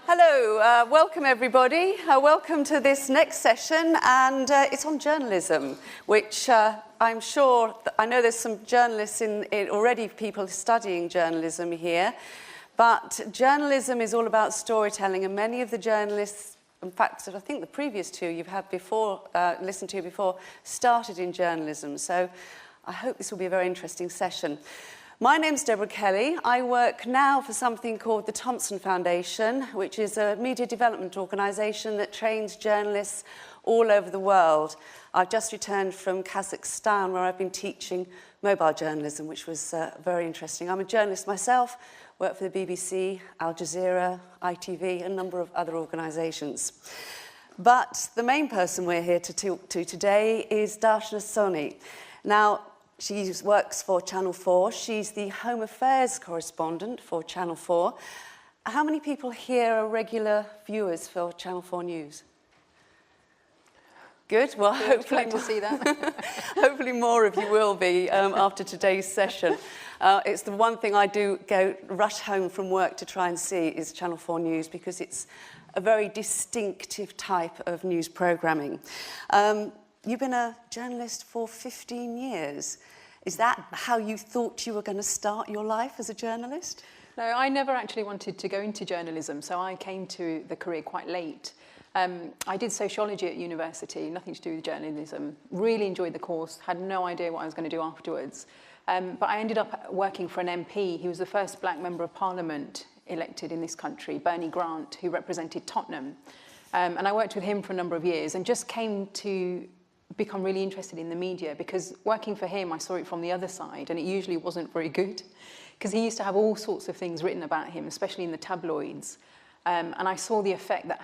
Hello, welcome everybody. Welcome to this next session, and it's on journalism, which I'm sure, I know there's some journalists already, people studying journalism here, but journalism is all about storytelling, and many of the journalists, in fact, I think the previous two you've had before, listened to before, started in journalism, so I hope this will be a very interesting session. My name's Debra Kelly. I work now for something called the Thompson Foundation, which is a media development organisation that trains journalists all over the world. I've just returned from Kazakhstan, where I've been teaching mobile journalism, which was very interesting. I'm a journalist myself, work for the BBC, Al Jazeera, ITV, a number of other organisations. But the main person we're here to talk to today is Darshna Soni. Now, she works for Channel 4. She's the Home Affairs Correspondent for Channel 4. How many people here are regular viewers for Channel 4 News? Good. Well, hopefully to see that. Hopefully more of you will be after today's session. It's the one thing I do rush home from work to try and see is Channel 4 News, because it's a very distinctive type of news programming. You've been a journalist for 15 years. Is that how you thought you were going to start your life as a journalist? No, I never actually wanted to go into journalism, so I came to the career quite late. I did sociology at university, nothing to do with journalism. Really enjoyed the course, had no idea what I was going to do afterwards. But I ended up working for an MP. He was the first black member of parliament elected in this country, Bernie Grant, who represented Tottenham. And I worked with him for a number of years and just came to become really interested in the media, because working for him I saw it from the other side, and it usually wasn't very good, because he used to have all sorts of things written about him, especially in the tabloids, and I saw the effect that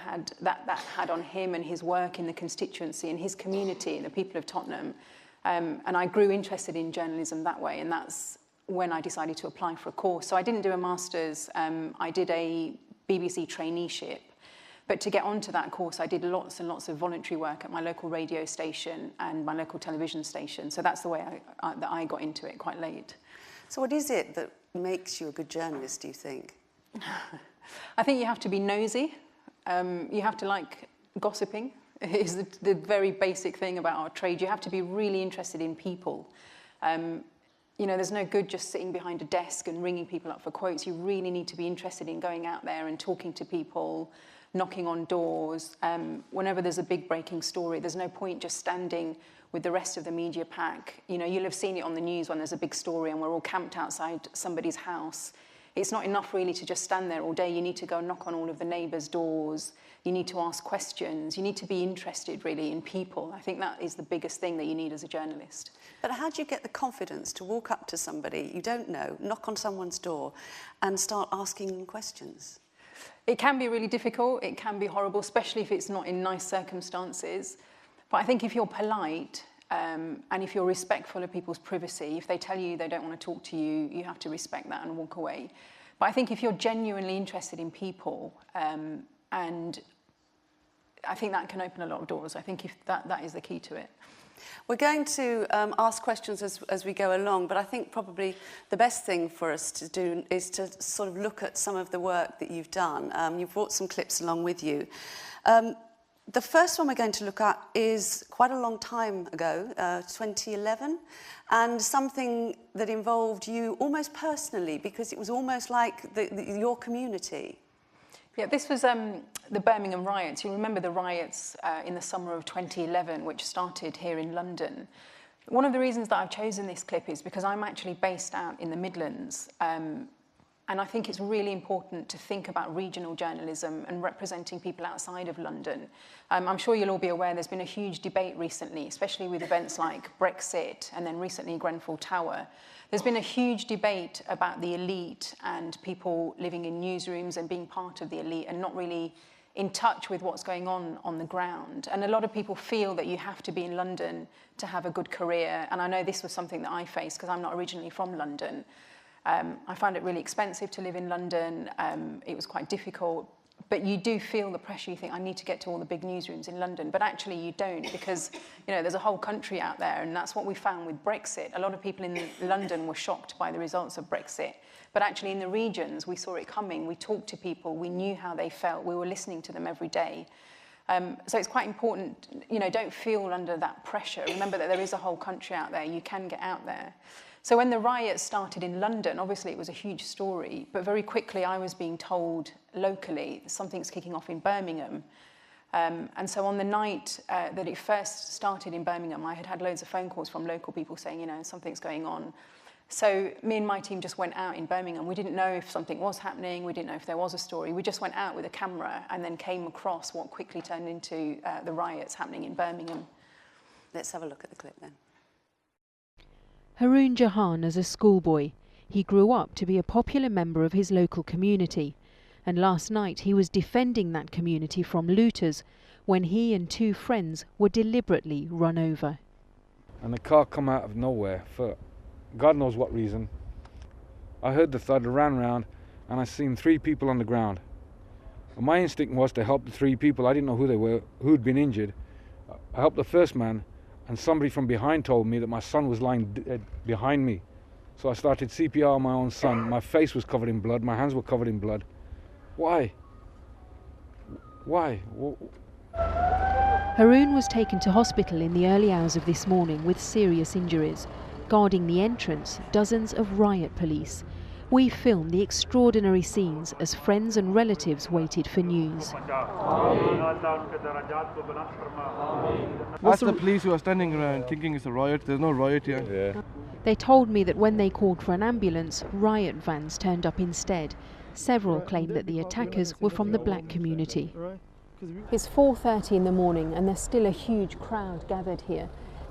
had on him and his work in the constituency and his community and the people of Tottenham, and I grew interested in journalism that way, and that's when I decided to apply for a course. So I didn't do a master's, I did a BBC traineeship. But to get onto that course, I did lots and lots of voluntary work at my local radio station and my local television station. So that's the way that I got into it quite late. So what is it that makes you a good journalist, do you think? I think you have to be nosy. You have to like gossiping. It's the very basic thing about our trade. You have to be really interested in people. You know, there's no good just sitting behind a desk and ringing people up for quotes. You really need to be interested in going out there and talking to people, knocking on doors. Whenever there's a big breaking story, there's no point just standing with the rest of the media pack. You know, you'll have seen it on the news when there's a big story and we're all camped outside somebody's house. It's not enough really to just stand there all day. You need to go and knock on all of the neighbours' doors. You need to ask questions. You need to be interested really in people. I think that is the biggest thing that you need as a journalist. But how do you get the confidence to walk up to somebody you don't know, knock on someone's door and start asking them questions? It can be really difficult, it can be horrible, especially if it's not in nice circumstances. But I think if you're polite and if you're respectful of people's privacy, if they tell you they don't want to talk to you, you have to respect that and walk away. But I think if you're genuinely interested in people, and I think that can open a lot of doors. I think if that is the key to it. We're going to ask questions as we go along, but I think probably the best thing for us to do is to sort of look at some of the work that you've done. You've brought some clips along with you. The first one we're going to look at is quite a long time ago, 2011, and something that involved you almost personally, because it was almost like your community. Yeah, this was the Birmingham riots. You remember the riots in the summer of 2011, which started here in London. One of the reasons that I've chosen this clip is because I'm actually based out in the Midlands, and I think it's really important to think about regional journalism and representing people outside of London. I'm sure you'll all be aware there's been a huge debate recently, especially with events like Brexit and then recently Grenfell Tower. There's been a huge debate about the elite and people living in newsrooms and being part of the elite and not really in touch with what's going on the ground. And a lot of people feel that you have to be in London to have a good career. And I know this was something that I faced because I'm not originally from London. I found it really expensive to live in London. It was quite difficult. But you do feel the pressure. You think, I need to get to all the big newsrooms in London. But actually you don't, because there's a whole country out there, and that's what we found with Brexit. A lot of people in London were shocked by the results of Brexit. But actually in the regions, we saw it coming. We talked to people. We knew how they felt. We were listening to them every day. So it's quite important, don't feel under that pressure. Remember that there is a whole country out there. You can get out there. So when the riots started in London, obviously it was a huge story, but very quickly I was being told locally something's kicking off in Birmingham. And so on the night that it first started in Birmingham, I had loads of phone calls from local people saying, something's going on. So me and my team just went out in Birmingham. We didn't know if something was happening. We didn't know if there was a story. We just went out with a camera and then came across what quickly turned into the riots happening in Birmingham. Let's have a look at the clip then. Haroon Jahan as a schoolboy. He grew up to be a popular member of his local community. And last night he was defending that community from looters when he and 2 friends were deliberately run over. And the car come out of nowhere for God knows what reason. I heard the thud, ran round, and I seen 3 people on the ground. And my instinct was to help the 3 people. I didn't know who they were, who'd been injured. I helped the first man, and somebody from behind told me that my son was lying dead behind me. So I started CPR on my own son. My face was covered in blood, my hands were covered in blood. Why? Why? Haroon was taken to hospital in the early hours of this morning with serious injuries. Guarding the entrance, dozens of riot police. We filmed the extraordinary scenes as friends and relatives waited for news. That's the police who are standing around thinking it's a riot. There's no riot here. Yeah. They told me that when they called for an ambulance, riot vans turned up instead. Several claimed that the attackers were from the black community. It's 4:30 in the morning and there's still a huge crowd gathered here.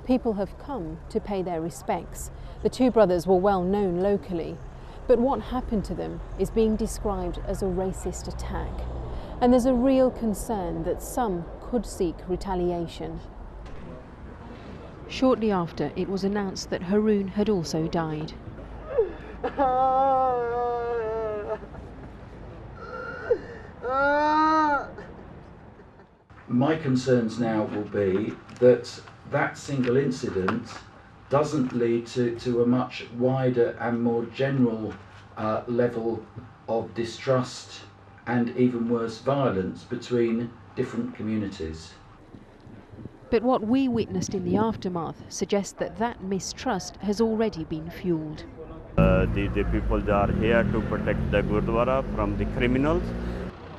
People have come to pay their respects. The 2 brothers were well known locally. But what happened to them is being described as a racist attack. And there's a real concern that some could seek retaliation. Shortly after, it was announced that Haroon had also died. My concerns now will be that single incident doesn't lead to a much wider and more general level of distrust and even worse violence between different communities. But what we witnessed in the aftermath suggests that mistrust has already been fueled. The people are here to protect the Gurdwara from the criminals.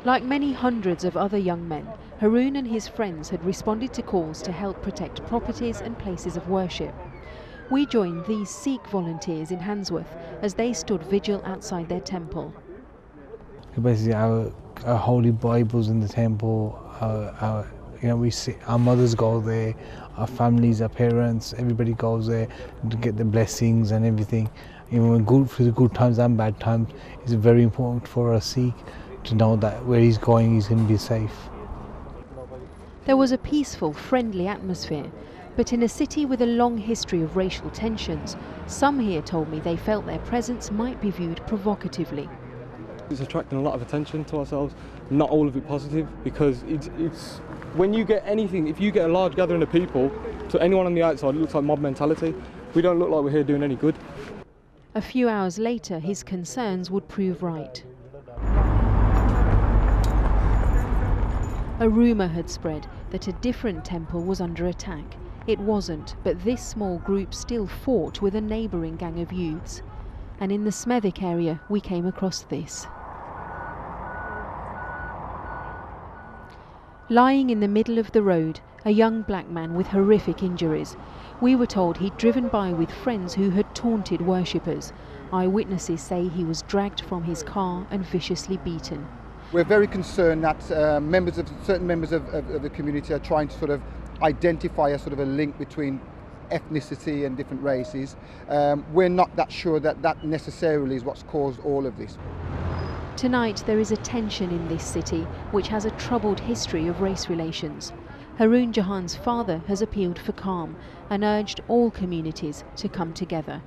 Like many hundreds of other young men, Haroon and his friends had responded to calls to help protect properties and places of worship. We joined these Sikh volunteers in Handsworth as they stood vigil outside their temple. Basically, our holy Bibles in the temple. We see our mothers go there, our families, our parents, everybody goes there to get the blessings and everything. Even for the good times and bad times, it's very important for a Sikh to know that where he's going, he's going to be safe. There was a peaceful, friendly atmosphere, but in a city with a long history of racial tensions, some here told me they felt their presence might be viewed provocatively. It's attracting a lot of attention to ourselves, not all of it positive, because it's when you get anything, if you get a large gathering of people, to anyone on the outside it looks like mob mentality. We don't look like we're here doing any good. A few hours later, his concerns would prove right. A rumour had spread that a different temple was under attack. It wasn't, but this small group still fought with a neighbouring gang of youths. And in the Smethwick area, we came across this. Lying in the middle of the road, a young black man with horrific injuries. We were told he'd driven by with friends who had taunted worshippers. Eyewitnesses say he was dragged from his car and viciously beaten. We're very concerned that certain members of the community are trying to sort of identify a sort of a link between ethnicity and different races. We're not that sure that necessarily is what's caused all of this. Tonight there is a tension in this city which has a troubled history of race relations. Haroon Jahan's father has appealed for calm and urged all communities to come together.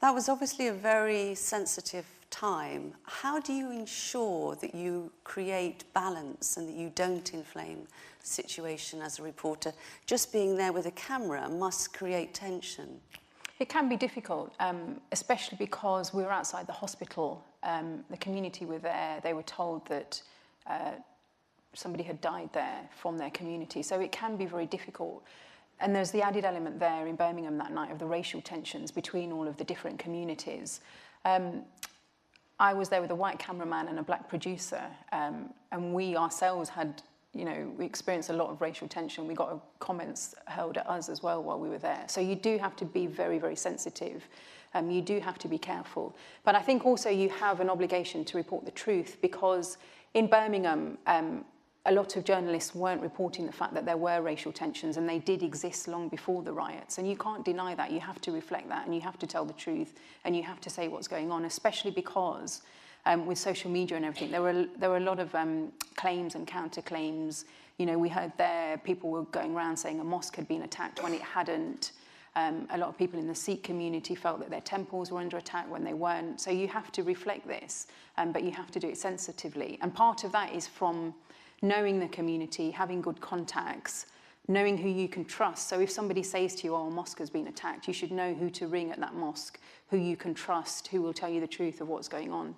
That was obviously a very sensitive time, how do you ensure that you create balance and that you don't inflame the situation as a reporter? Just being there with a camera must create tension. It can be difficult, especially because we were outside the hospital. The community were there. They were told that somebody had died there from their community. So it can be very difficult. And there's the added element there in Birmingham that night of the racial tensions between all of the different communities. I was there with a white cameraman and a black producer, and we ourselves had, we experienced a lot of racial tension. We got comments hurled at us as well while we were there. So you do have to be very, very sensitive. You do have to be careful. But I think also you have an obligation to report the truth, because in Birmingham, a lot of journalists weren't reporting the fact that there were racial tensions, and they did exist long before the riots. And you can't deny that. You have to reflect that, and you have to tell the truth, and you have to say what's going on, especially because with social media and everything, there were a lot of claims and counterclaims. We heard there people were going around saying a mosque had been attacked when it hadn't. A lot of people in the Sikh community felt that their temples were under attack when they weren't. So you have to reflect this, but you have to do it sensitively. And part of that is from knowing the community, having good contacts, knowing who you can trust. So if somebody says to you, a mosque has been attacked, you should know who to ring at that mosque, who you can trust, who will tell you the truth of what's going on.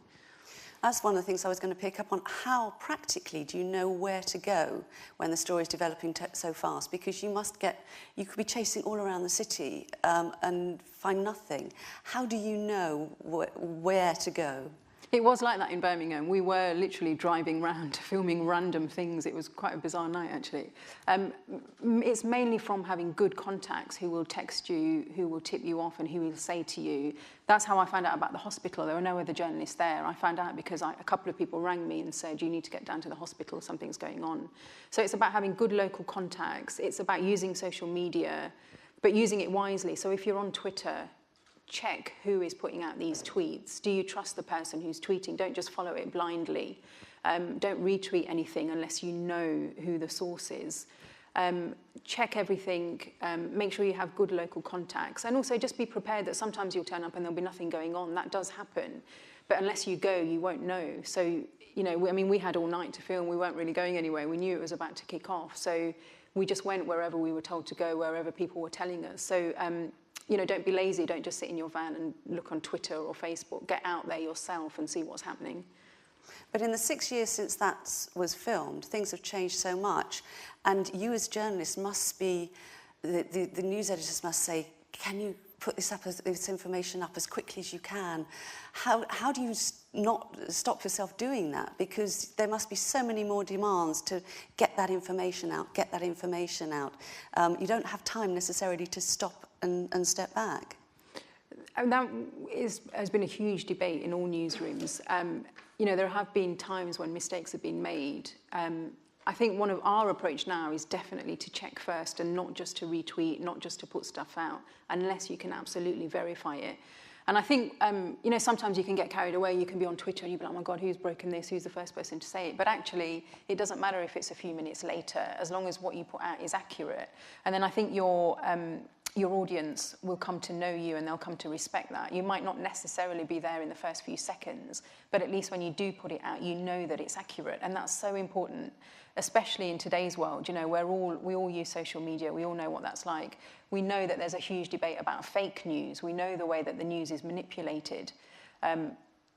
That's one of the things I was going to pick up on. How practically do you know where to go when the story is developing so fast? Because you could be chasing all around the city and find nothing. How do you know where to go? It was like that in Birmingham. We were literally driving around, filming random things. It was quite a bizarre night, actually. It's mainly from having good contacts who will text you, who will tip you off, and who will say to you. That's how I found out about the hospital. There were no other journalists there. I found out because a couple of people rang me and said, you need to get down to the hospital, something's going on. So it's about having good local contacts. It's about using social media, but using it wisely. So if you're on Twitter, check who is putting out these tweets. Do you trust the person who's tweeting? Don't just follow it blindly. Don't retweet anything unless you know who the source is. Check everything. Make sure you have good local contacts. And also just be prepared that sometimes you'll turn up and there'll be nothing going on. That does happen. But unless you go, you won't know. So, we had all night to film. We weren't really going anywhere. We knew it was about to kick off. So we just went wherever we were told to go, wherever people were telling us. So, don't be lazy. Don't just sit in your van and look on Twitter or Facebook. Get out there yourself and see what's happening. But in the 6 years since that was filmed, things have changed so much. And you as journalists must be, the news editors must say, can you put this information up as quickly as you can? How do you not stop yourself doing that? Because there must be so many more demands to get that information out. You don't have time necessarily to stop and step back. And that has been a huge debate in all newsrooms. There have been times when mistakes have been made. I think one of our approach now is definitely to check first and not just to retweet, not just to put stuff out, unless you can absolutely verify it. And I think, sometimes you can get carried away. You can be on Twitter and you'll be like, oh my God, who's broken this? Who's the first person to say it? But actually, it doesn't matter if it's a few minutes later, as long as what you put out is accurate. And then I think your audience will come to know you and they'll come to respect that. You might not necessarily be there in the first few seconds, but at least when you do put it out, you know that it's accurate. And that's so important, especially in today's world, where we all use social media. We all know what that's like. We know that there's a huge debate about fake news. We know the way that the news is manipulated.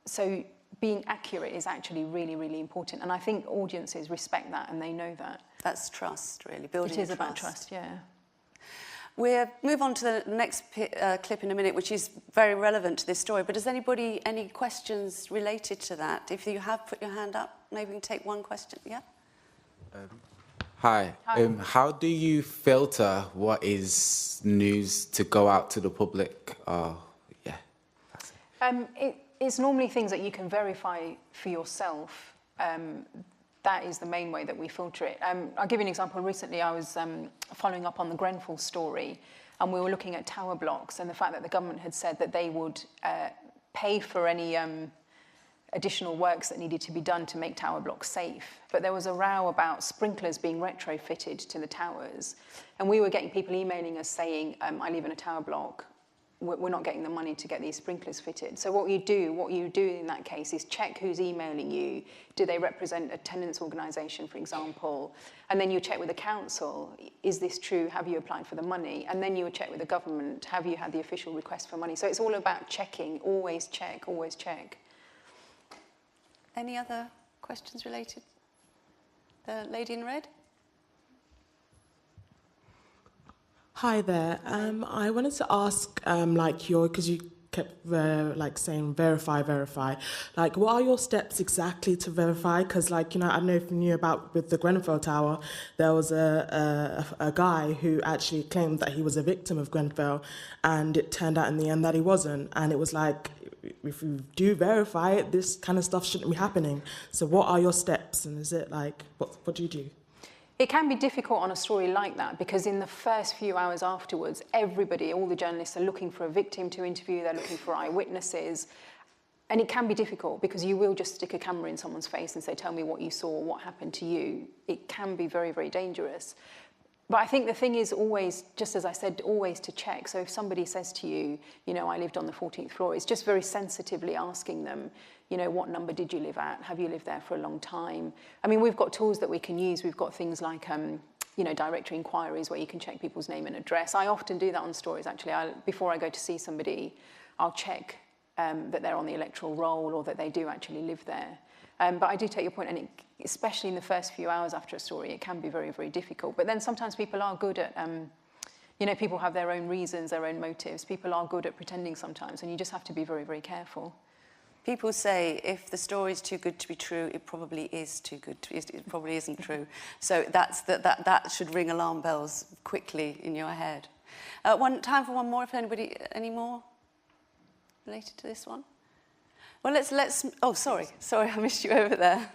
So being accurate is actually really, really important. And I think audiences respect that and they know that. That's trust, really, building trust. It is trust. about trust, yeah. We'll move on to the next clip in a minute, which is very relevant to this story. But does anybody, any questions related to that? If you have, put your hand up. Maybe we can take one question. Yeah? Hi. How do you filter what is news to go out to the public? That's it. It's normally things that you can verify for yourself. That is the main way that we filter it. I'll give you an example. Recently, I was following up on the Grenfell story, and we were looking at tower blocks and the fact that the government had said that they would pay for any additional works that needed to be done to make tower blocks safe. But there was a row about sprinklers being retrofitted to the towers, and we were getting people emailing us saying, I live in a tower block, we're not getting the money to get these sprinklers fitted. So what you do in that case is check who's emailing you. Do they represent a tenants organisation, for example? And then you check with the council, is this true? Have you applied for the money? And then you would check with the government, have you had the official request for money? So it's all about checking, always check, always check. Any other questions related? The lady in red? Hi there. I wanted to ask, because you kept saying verify. Like, what are your steps exactly to verify? Because, I don't know if you knew about with the Grenfell Tower, there was a guy who actually claimed that he was a victim of Grenfell, and it turned out in the end that he wasn't. And it was like, if you do verify it, this kind of stuff shouldn't be happening. So, what are your steps? And is it like, what do you do? It can be difficult on a story like that because in the first few hours afterwards, everybody, all the journalists are looking for a victim to interview, they're looking for eyewitnesses. And it can be difficult because you will just stick a camera in someone's face and say, tell me what you saw, what happened to you. It can be very, very dangerous. But I think the thing is always, just as I said, always to check. So if somebody says to you, I lived on the 14th floor, it's just very sensitively asking them, what number did you live at? Have you lived there for a long time? I mean, we've got tools that we can use. We've got things like, directory inquiries where you can check people's name and address. I often do that on stories, actually. Before I go to see somebody, I'll check that they're on the electoral roll or that they do actually live there. But I do take your point, and especially in the first few hours after a story, it can be very, very difficult. But then sometimes people are good at, people have their own reasons, their own motives. People are good at pretending sometimes, and you just have to be very, very careful. People say if the story is too good to be true, it probably is too good. It probably isn't true. So that should ring alarm bells quickly in your head. Time for one more. If anybody, any more related to this one? Well, let's. Oh, sorry, I missed you over there.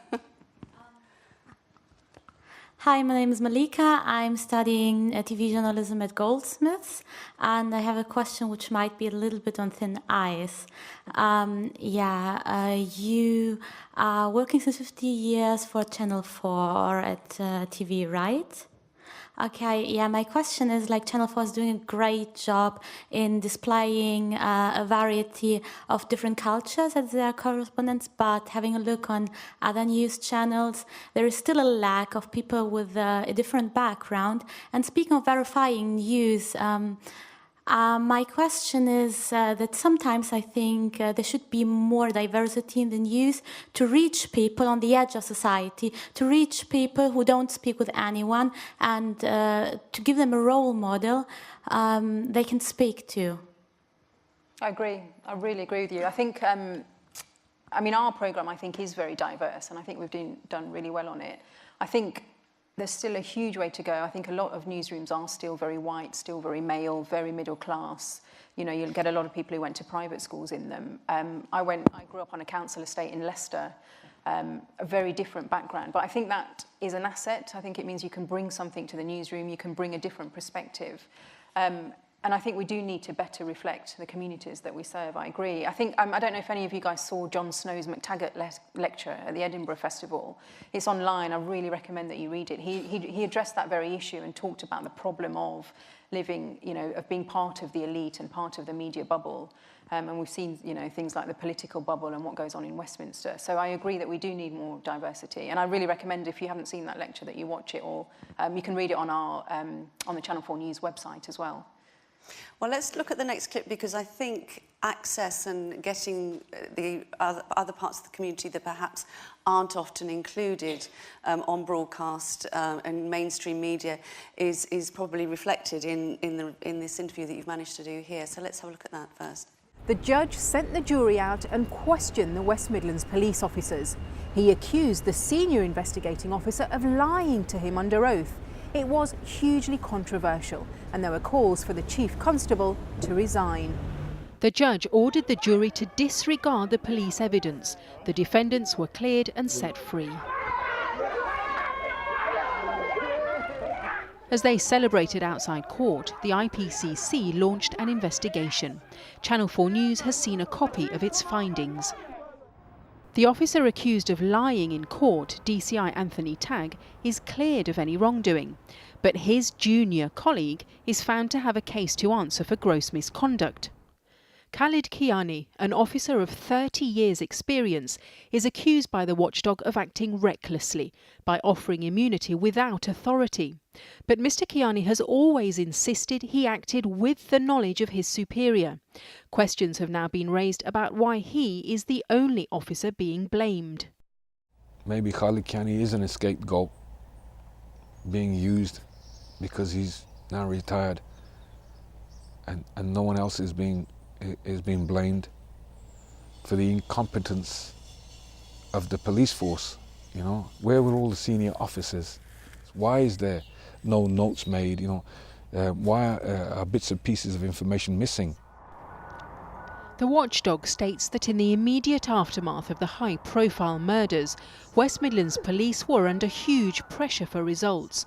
Hi, my name is Malika. I'm studying TV journalism at Goldsmiths, and I have a question which might be a little bit on thin ice. You are working since 50 years for Channel 4 at TV, right? Okay, yeah, my question is, Channel 4 is doing a great job in displaying a variety of different cultures as their correspondents, but having a look on other news channels, there is still a lack of people with a different background. And speaking of verifying news, my question is that sometimes I think there should be more diversity in the news to reach people on the edge of society, to reach people who don't speak with anyone, and to give them a role model they can speak to. I agree. I really agree with you. I think, our programme, I think, is very diverse, and I think we've done really well on it. I think there's still a huge way to go. I think a lot of newsrooms are still very white, still very male, very middle class. You'll get a lot of people who went to private schools in them. I grew up on a council estate in Leicester, a very different background. But I think that is an asset. I think it means you can bring something to the newsroom, you can bring a different perspective. And I think we do need to better reflect the communities that we serve. I agree. I think, I don't know if any of you guys saw Jon Snow's McTaggart lecture at the Edinburgh Festival. It's online. I really recommend that you read it. He addressed that very issue and talked about the problem of living, of being part of the elite and part of the media bubble. And we've seen, things like the political bubble and what goes on in Westminster. So I agree that we do need more diversity. And I really recommend, if you haven't seen that lecture, that you watch it, or you can read it on the Channel 4 News website as well. Well, let's look at the next clip, because I think access and getting the other parts of the community that perhaps aren't often included on broadcast and mainstream media is probably reflected in this interview that you've managed to do here. So let's have a look at that first. The judge sent the jury out and questioned the West Midlands police officers. He accused the senior investigating officer of lying to him under oath. It was hugely controversial, and there were calls for the chief constable to resign. The judge ordered the jury to disregard the police evidence. The defendants were cleared and set free. As they celebrated outside court, the IPCC launched an investigation. Channel 4 News has seen a copy of its findings. The officer accused of lying in court, DCI Anthony Tagg, is cleared of any wrongdoing. But his junior colleague is found to have a case to answer for gross misconduct. Khalid Kiani, an officer of 30 years' experience, is accused by the watchdog of acting recklessly by offering immunity without authority. But Mr. Kiani has always insisted he acted with the knowledge of his superior. Questions have now been raised about why he is the only officer being blamed. Maybe Khalid Kiani is an scapegoat being used because he's now retired and no one else is being blamed for the incompetence of the police force. You know, where were all the senior officers? Why is there no notes made? You know, why are bits and pieces of information missing? The watchdog states that in the immediate aftermath of the high-profile murders, West Midlands police were under huge pressure for results.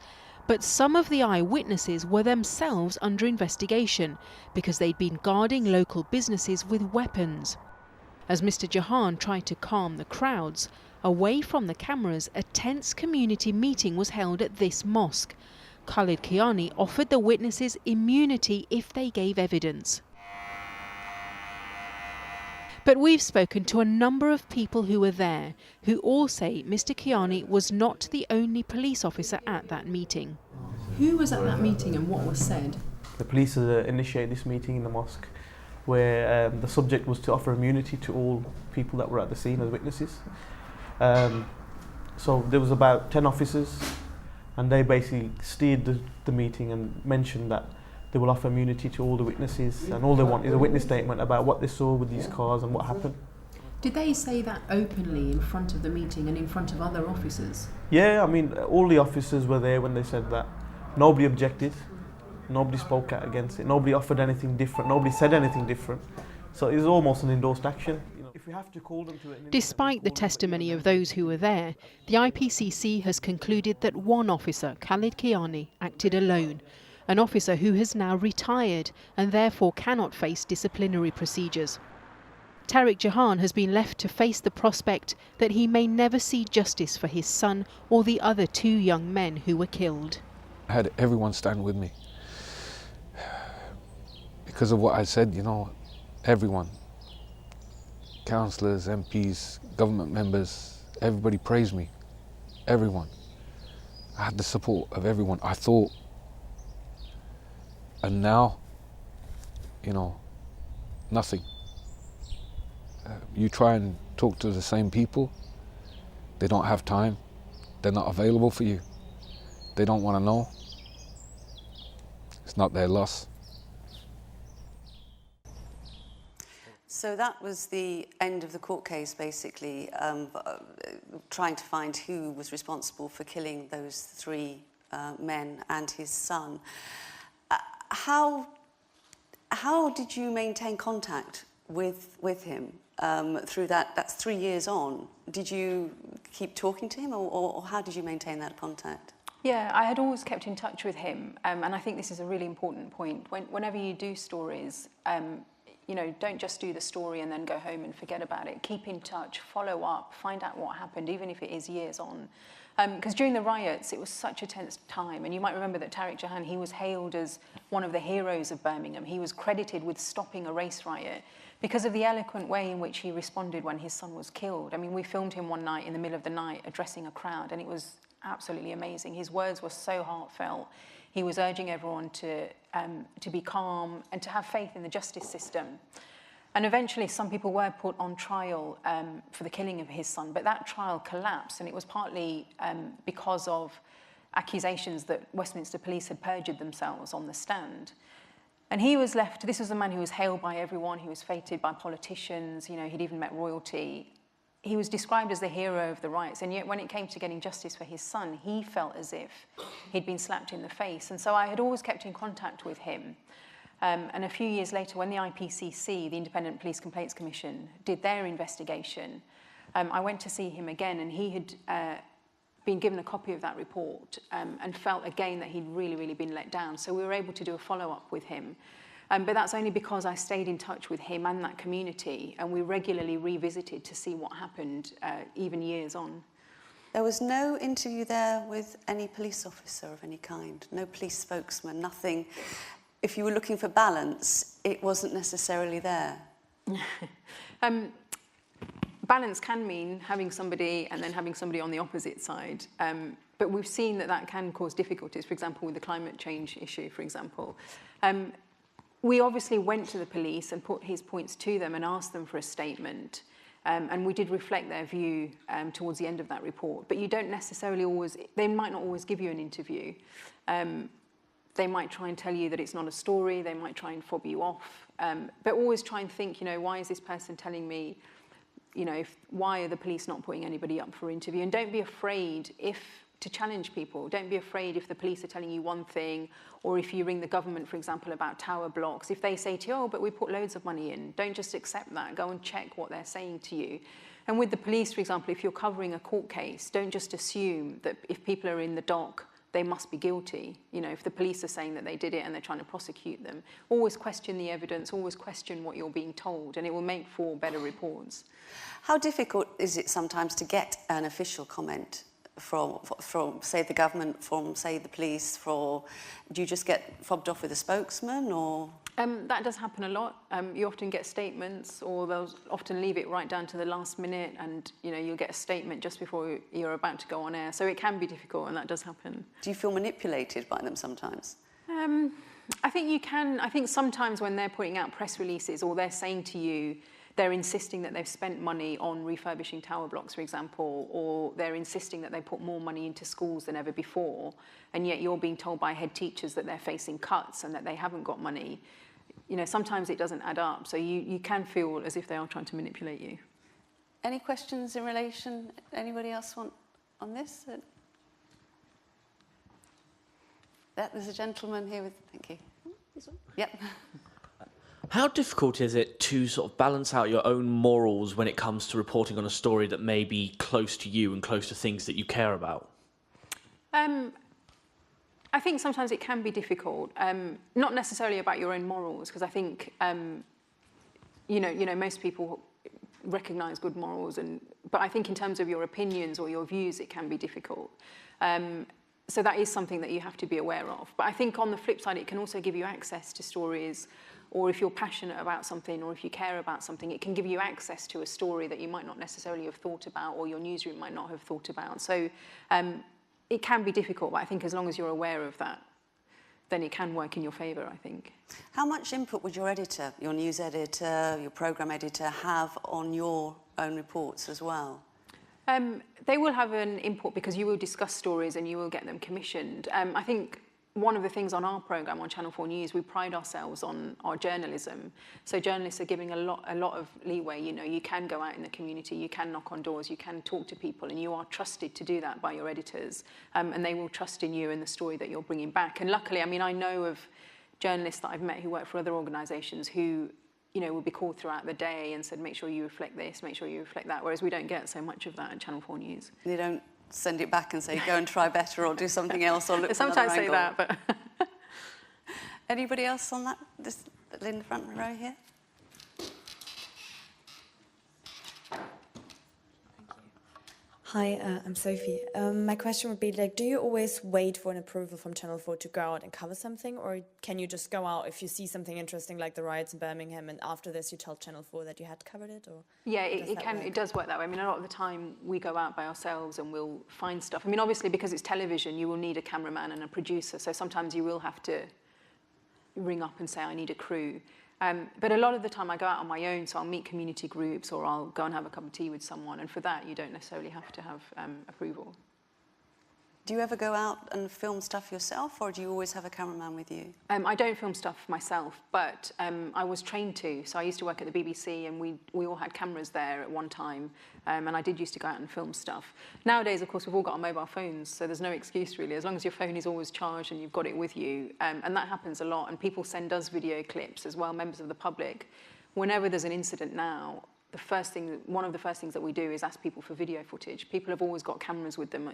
But some of the eyewitnesses were themselves under investigation because they'd been guarding local businesses with weapons. As Mr. Jahan tried to calm the crowds, away from the cameras, a tense community meeting was held at this mosque. Khalid Kiani offered the witnesses immunity if they gave evidence. But we've spoken to a number of people who were there, who all say Mr. Kiani was not the only police officer at that meeting. Who was at that meeting and what was said? The police initiated this meeting in the mosque where the subject was to offer immunity to all people that were at the scene as witnesses. So there was about 10 officers and they basically steered the meeting and mentioned that they will offer immunity to all the witnesses, and all they want is a witness statement about what they saw with these cars and what happened. Did they say that openly in front of the meeting and in front of other officers? Yeah, I mean, all the officers were there when they said that. Nobody objected, nobody spoke out against it, nobody offered anything different, nobody said anything different. So it was almost an endorsed action. If we have to call them to it. Despite the testimony of those who were there, the IPCC has concluded that one officer, Khalid Kiani, acted alone. An officer who has now retired and therefore cannot face disciplinary procedures. Tariq Jahan has been left to face the prospect that he may never see justice for his son or the other 2 young men who were killed. I had everyone stand with me. Because of what I said, you know, everyone, councillors, MPs, government members, everybody praised me. Everyone. I had the support of everyone, I thought. And now, you know, nothing. You try and talk to the same people, they don't have time, they're not available for you, they don't want to know. It's not their loss. So that was the end of the court case, basically, trying to find who was responsible for killing those 3 men and his son. How did you maintain contact with him through that? That's 3 years on. Did you keep talking to him, or how did you maintain that contact? Yeah, I had always kept in touch with him, and I think this is a really important point. Whenever you do stories, you know, don't just do the story and then go home and forget about it. Keep in touch, follow up, find out what happened, even if it is years on. Because during the riots, it was such a tense time. And you might remember that Tariq Jahan, he was hailed as one of the heroes of Birmingham. He was credited with stopping a race riot because of the eloquent way in which he responded when his son was killed. I mean, we filmed him one night in the middle of the night addressing a crowd, and it was absolutely amazing. His words were so heartfelt. He was urging everyone to be calm and to have faith in the justice system. And eventually some people were put on trial for the killing of his son, but that trial collapsed, and it was partly because of accusations that Westminster Police had perjured themselves on the stand. And he was left, this was a man who was hailed by everyone, he was feted by politicians, you know, he'd even met royalty. He was described as the hero of the riots, and yet when it came to getting justice for his son, he felt as if he'd been slapped in the face. And so I had always kept in contact with him. And a few years later, when the IPCC, the Independent Police Complaints Commission, did their investigation, I went to see him again, and he had been given a copy of that report and felt again that he'd really been let down. So we were able to do a follow-up with him. But that's only because I stayed in touch with him and that community, and we regularly revisited to see what happened, even years on. There was no interview there with any police officer of any kind, no police spokesman, nothing. If you were looking for balance, it wasn't necessarily there. Balance can mean having somebody and then having somebody on the opposite side. But we've seen that that can cause difficulties, for example, with the climate change issue, for example. We obviously went to the police and put his points to them and asked them for a statement. And we did reflect their view towards the end of that report. But you don't necessarily always, they might not always give you an interview. They might try and tell you that it's not a story. They might try and fob you off. But always try and think, why is this person telling me, why are the police not putting anybody up for interview? And don't be afraid to challenge people. Don't be afraid if the police are telling you one thing, or if you ring the government, for example, about tower blocks. If they say to you, oh, but we put loads of money in, don't just accept that. Go and check what they're saying to you. And with the police, for example, if you're covering a court case, don't just assume that if people are in the dock, they must be guilty. If the police are saying that they did it and they're trying to prosecute them, always question the evidence, always question what you're being told, and it will make for better reports. How difficult is it sometimes to get an official comment from say, the government, from, say, the police? Do you just get fobbed off with a spokesman, or...? That does happen a lot. You often get statements, or they'll often leave it right down to the last minute, and you'll get a statement just before you're about to go on air. So it can be difficult, and that does happen. Do you feel manipulated by them sometimes? I think you can. I think sometimes when they're putting out press releases, or they're saying to you, they're insisting that they've spent money on refurbishing tower blocks, for example, or they're insisting that they put more money into schools than ever before, and yet you're being told by head teachers that they're facing cuts and that they haven't got money. Sometimes it doesn't add up, so you can feel as if they are trying to manipulate you. Any questions in relation? Anybody else want on this? There's a gentleman here with, thank you. This one? Yep. How difficult is it to sort of balance out your own morals when it comes to reporting on a story that may be close to you and close to things that you care about? I think sometimes it can be difficult, not necessarily about your own morals, because I think, most people recognise good morals, but I think in terms of your opinions or your views, it can be difficult. So that is something that you have to be aware of. But I think on the flip side, it can also give you access to stories, or if you're passionate about something, or if you care about something, it can give you access to a story that you might not necessarily have thought about, or your newsroom might not have thought about. So it can be difficult, but I think as long as you're aware of that, then it can work in your favour, I think. How much input would your editor, your news editor, your programme editor have on your own reports as well? They will have an input because you will discuss stories and you will get them commissioned. I think one of the things on our programme on Channel 4 News, we pride ourselves on our journalism. So journalists are giving a lot of leeway. You can go out in the community, you can knock on doors, you can talk to people, and you are trusted to do that by your editors. And they will trust in you and the story that you're bringing back. And luckily, I know of journalists that I've met who work for other organisations who will be called throughout the day and said, make sure you reflect this, make sure you reflect that, whereas we don't get so much of that at Channel 4 News. They don't send it back and say, go and try better, or do something else, or look for another angle. Sometimes say that, but... Anybody else on that? This in the front row here? Hi, I'm Sophie. My question would be, do you always wait for an approval from Channel 4 to go out and cover something, or can you just go out if you see something interesting like the riots in Birmingham, and after this you tell Channel 4 that you had covered it? Or yeah, it does work that way. A lot of the time we go out by ourselves and we'll find stuff. Obviously because it's television, you will need a cameraman and a producer, so sometimes you will have to ring up and say, I need a crew. But a lot of the time I go out on my own, so I'll meet community groups, or I'll go and have a cup of tea with someone, and for that you don't necessarily have to have approval. Do you ever go out and film stuff yourself, or do you always have a cameraman with you? I don't film stuff myself, but I was trained to. So I used to work at the BBC, and we all had cameras there at one time, and I did used to go out and film stuff. Nowadays, of course, we've all got our mobile phones, so there's no excuse really, as long as your phone is always charged and you've got it with you, and that happens a lot, and people send us video clips as well, members of the public. Whenever there's an incident now, one of the first things that we do is ask people for video footage. People have always got cameras with them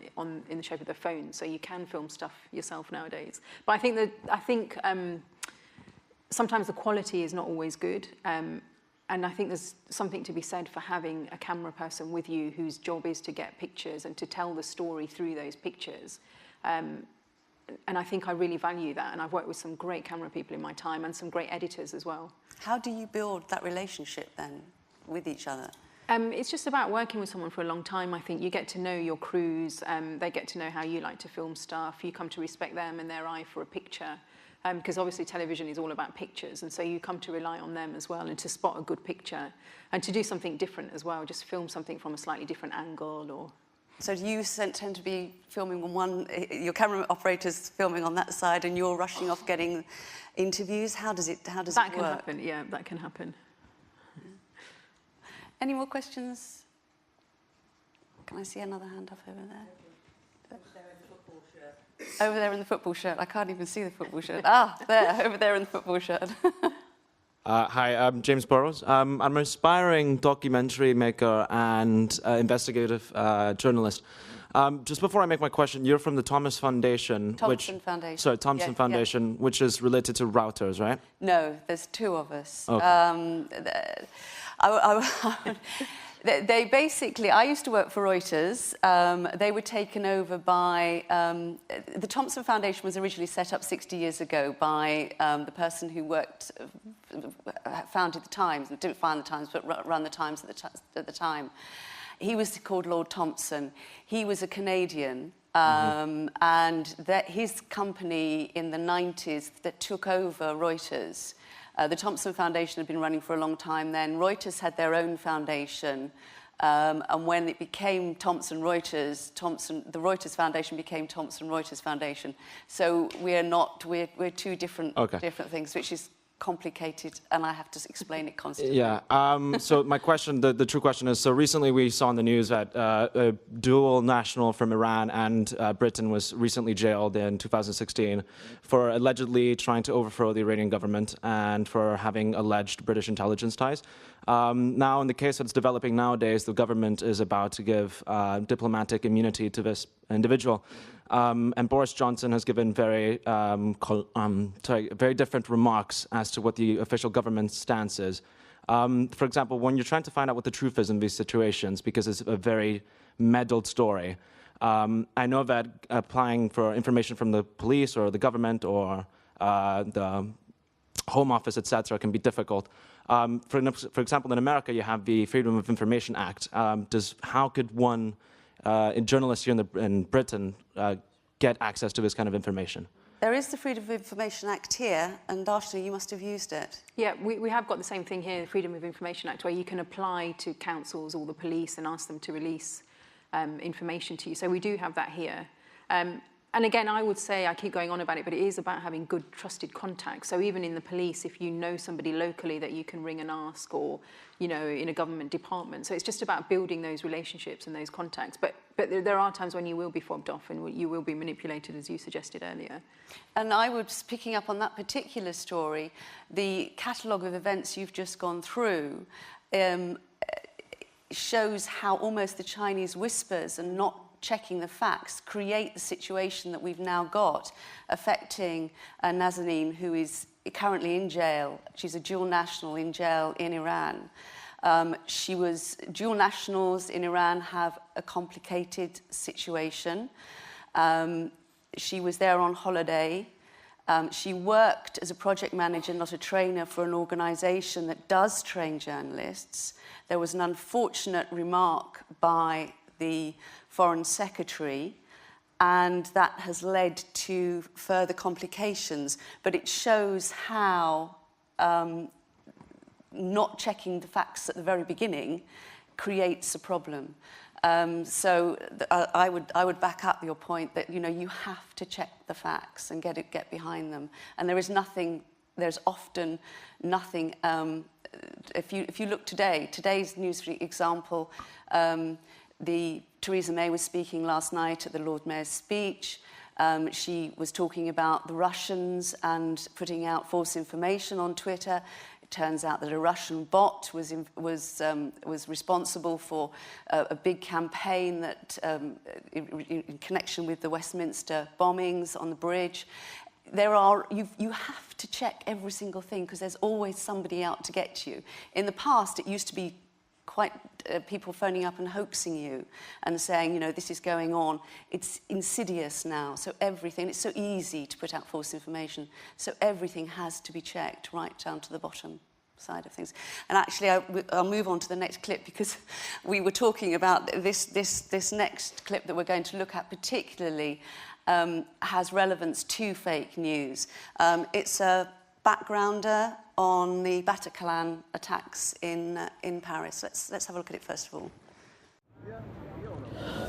in the shape of their phone, so you can film stuff yourself nowadays. But I think sometimes the quality is not always good, and I think there's something to be said for having a camera person with you whose job is to get pictures and to tell the story through those pictures. I think I really value that, and I've worked with some great camera people in my time and some great editors as well. How do you build that relationship then with each other? It's just about working with someone for a long time. I think you get to know your crews, they get to know how you like to film stuff, you come to respect them and their eye for a picture, because obviously television is all about pictures, and so you come to rely on them as well, and to spot a good picture and to do something different as well, just film something from a slightly different angle. Or so do you tend to be filming on one, your camera operator's filming on that side and you're rushing off getting interviews? How does it work? That can happen, yeah, that can happen. Any more questions? Can I see another hand up over there? Over there in the football shirt. I can't even see the football shirt. Ah, there, over there in the football shirt. Hi, I'm James Burrows. I'm an aspiring documentary maker and investigative journalist. Just before I make my question, you're from the Thomas Foundation. Thompson Foundation. Sorry, Thompson Foundation, which is related to routers, right? No, there's two of us. Okay. They basically, I used to work for Reuters. They were taken over by, the Thompson Foundation was originally set up 60 years ago by the person who founded the Times, didn't found the Times, but ran the Times at the time. He was called Lord Thompson. He was a Canadian, and his company in the 90s that took over Reuters. The Thompson Foundation had been running for a long time then. Reuters had their own foundation. And when it became Thomson Reuters, the Reuters Foundation became Thomson Reuters Foundation. So we're two different things, which is complicated, and I have to explain it constantly. Yeah. So my question, the true question is, so recently we saw in the news that a dual national from Iran and Britain was recently jailed in 2016 for allegedly trying to overthrow the Iranian government and for having alleged British intelligence ties. Now, in the case that's developing nowadays, the government is about to give diplomatic immunity to this individual. And Boris Johnson has given very different remarks as to what the official government stance is. For example, when you're trying to find out what the truth is in these situations, because it's a very meddled story, I know that applying for information from the police or the government or the Home Office, etc., can be difficult. For example, in America, you have the Freedom of Information Act. How could one journalist here in Britain get access to this kind of information? There is the Freedom of Information Act here, and Darshna, you must have used it. Yeah, we have got the same thing here, the Freedom of Information Act, where you can apply to councils or the police and ask them to release information to you. So we do have that here. And again, I would say, I keep going on about it, but it is about having good, trusted contacts. So even in the police, if you know somebody locally that you can ring and ask, or, you know, in a government department. So it's just about building those relationships and those contacts. But there are times when you will be fobbed off and you will be manipulated, as you suggested earlier. And I was picking up on that particular story, the catalogue of events you've just gone through shows how almost the Chinese whispers and not checking the facts create the situation that we've now got, affecting Nazanin, who is currently in jail. She's a dual national in jail in Iran. Dual nationals in Iran have a complicated situation. She was there on holiday. She worked as a project manager, not a trainer, for an organisation that does train journalists. There was an unfortunate remark by the Foreign Secretary, and that has led to further complications. But it shows how not checking the facts at the very beginning creates a problem. So I would back up your point that, you know, you have to check the facts and get behind them. And there's often nothing. If you look today's news, for example, Theresa May was speaking last night at the Lord Mayor's speech. She was talking about the Russians and putting out false information on Twitter. It turns out that a Russian bot was responsible for a big campaign that in connection with the Westminster bombings on the bridge. You have to check every single thing, because there's always somebody out to get you. In the past, it used to be quite people phoning up and hoaxing you and saying, you know, this is going on. It's insidious now, so everything, it's so easy to put out false information, so everything has to be checked right down to the bottom side of things. And actually, I'll move on to the next clip, because we were talking about this next clip that we're going to look at particularly has relevance to fake news. It's a backgrounder on the Bataclan attacks in Paris. Let's have a look at it first of all.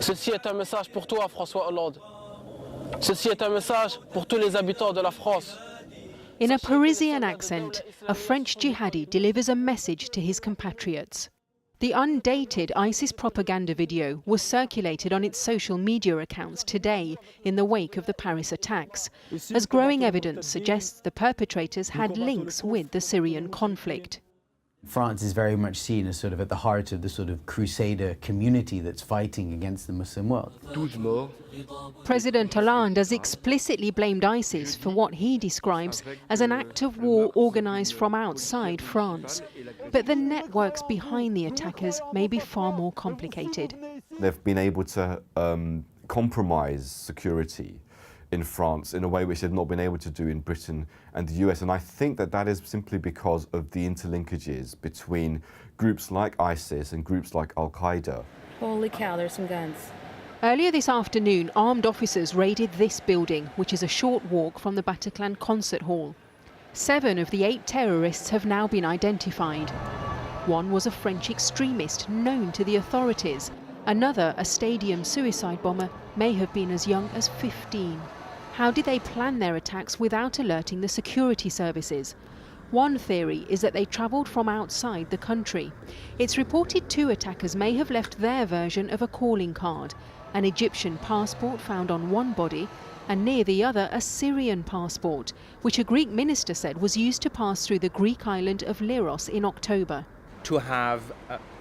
Ceci est un message pour toi, François Hollande. Ceci est un message pour tous les habitants de la France. In a Parisian accent, a French jihadi delivers a message to his compatriots. The undated ISIS propaganda video was circulated on its social media accounts today in the wake of the Paris attacks, as growing evidence suggests the perpetrators had links with the Syrian conflict. France is very much seen as sort of at the heart of the sort of crusader community that's fighting against the Muslim world. President Hollande has explicitly blamed ISIS for what he describes as an act of war organised from outside France. But the networks behind the attackers may be far more complicated. They've been able to compromise security in France in a way which they've not been able to do in Britain and the US, and I think that that is simply because of the interlinkages between groups like ISIS and groups like Al-Qaeda. Holy cow, there's some guns. Earlier this afternoon, armed officers raided this building, which is a short walk from the Bataclan concert hall. 7 of the 8 terrorists have now been identified. One was a French extremist known to the authorities. Another, a stadium suicide bomber, may have been as young as 15. How did they plan their attacks without alerting the security services? One theory is that they travelled from outside the country. It's reported 2 attackers may have left their version of a calling card, an Egyptian passport found on one body, and near the other a Syrian passport, which a Greek minister said was used to pass through the Greek island of Leros in October. To have